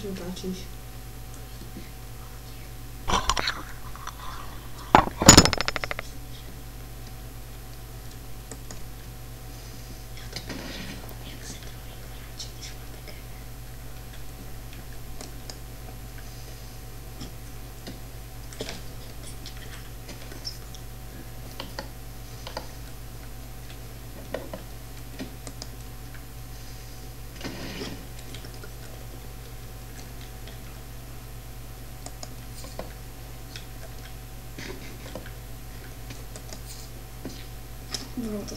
strašně natáčíš. No to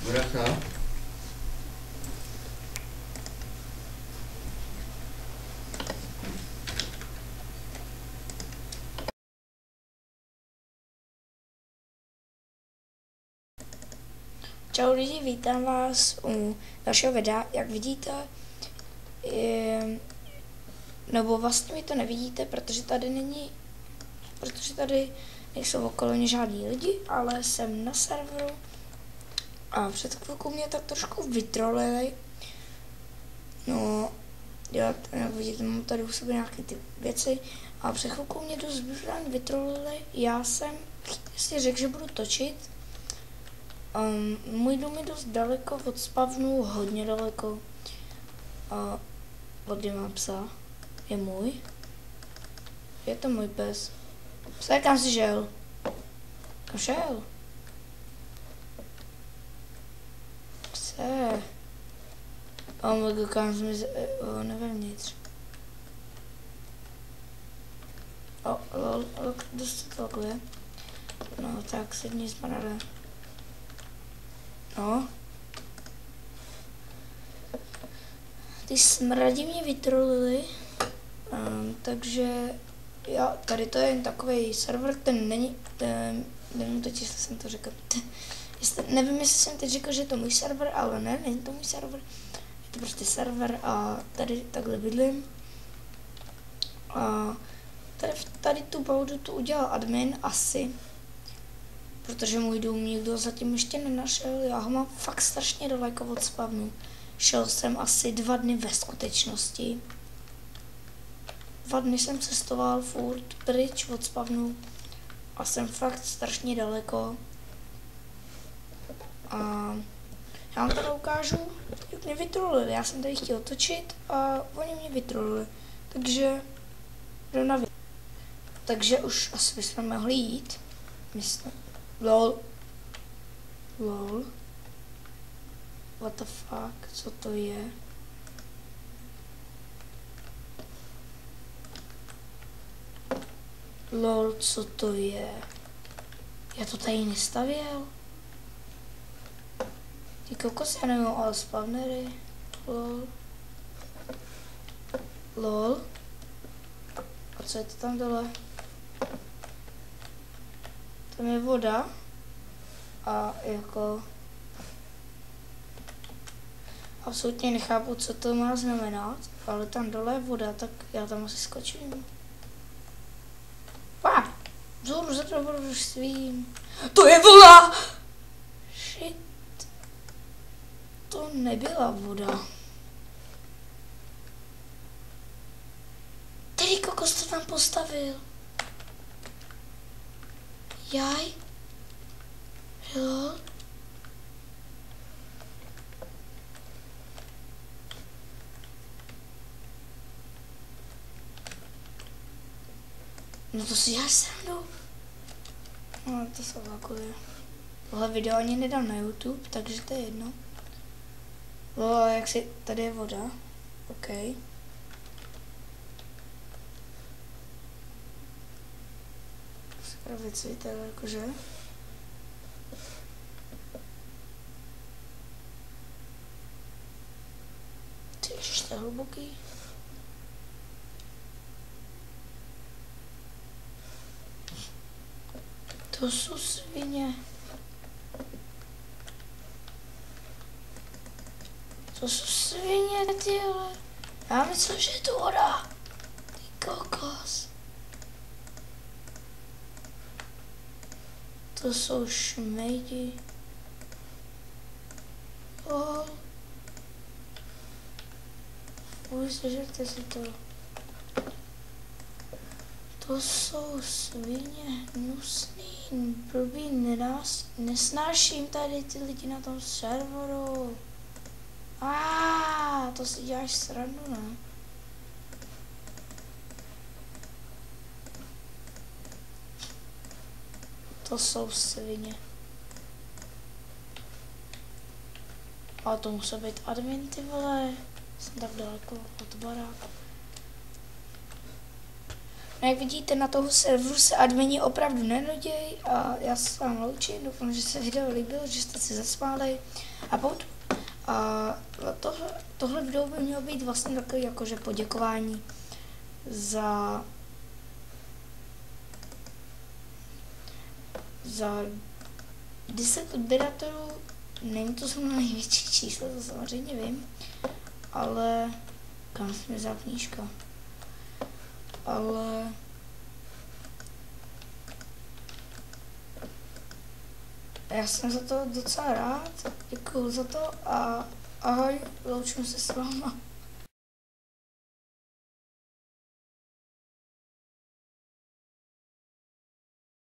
Vracha. Čau lidi, vítám vás u dalšího videa. Jak vidíte, nebo vlastně mi to nevidíte, protože tady nejsou okolo mě žádní lidi, ale jsem na serveru a před chvilkou mě tak trošku vytrolili. No, jak vidíte, mám tady u sebe nějaké ty věci a před chvilkou mě dost vytrolili. Já jsem si řekl, že budu točit. Můj dům je dost daleko od spavnu, hodně daleko. Od kdy mám psa? Je můj? Je to můj pes. Pse, kam jsi šel? Kam šel? Pse. Kam jsme nevevnitř. Lol, dost to takové. No, tak sedni zmanada. No. Ty smradi mě vytrolili, takže tady to je jen takový server, ten není, nevím teď, jestli jsem to řekl, nevím, jestli jsem teď řekl, že je to můj server, ale ne, není to můj server, je to prostě server a tady takhle bydlím. A tady tu baudu tu udělal admin asi, protože můj dům nikdo zatím ještě nenašel, já ho mám fakt strašně daleko od spavnu. Šel jsem asi 2 dny ve skutečnosti. 2 dny jsem cestoval furt pryč od spavnu a jsem fakt strašně daleko. A já vám tady ukážu, jak mě vytrolili. Já jsem tady chtěl točit a oni mě vytrolili. Takže jdu na video. Takže už asi bychom mohli jít. Myslím. Lol. What the fuck, co to je? Lol, co to je? Já to tady nestavěl. Ty kokos, já nevím, ale spawnery. Lol. A co je to tam dole? Tam je voda. A jako... Absolutně nechápu, co to má znamenat, ale tam dole je voda, tak já tam asi skočím. Vzhůru za dobrodružstvím. To je voda! Shit. To nebyla voda. Tedy kokos to tam postavil. Jaj. Hello? No to si děláš srandu. No to se takové. Tohle video ani nedám na YouTube, takže to je jedno. No, jak si... Tady je voda. OK. Skravici tady jakože. Ty ještě hluboký. To jsou svině. To jsou svině, tyhle. Já myslím, že je to voda. Ty kokos. To jsou šmejdi. Sežerte si to. To jsou svině hnusný, blbý, nesnáším tady ty lidi na tom serveru. To si děláš srandu, ne? To jsou svině. A to musí být admin, ty vole. Jsem tak daleko od baráku. No jak vidíte, na toho serveru se admini opravdu nenudějí a já se s vámi loučím, doufám, že se video líbilo, že jste si zasmáli a tohle video by mělo být vlastně takový jakože poděkování za 10 odběratelů. Není to zrovna největší číslo, to samozřejmě vím, ale kam se mi vzala knížka, ale já jsem za to docela rád, děkuju za to a ahoj, loučím se s váma.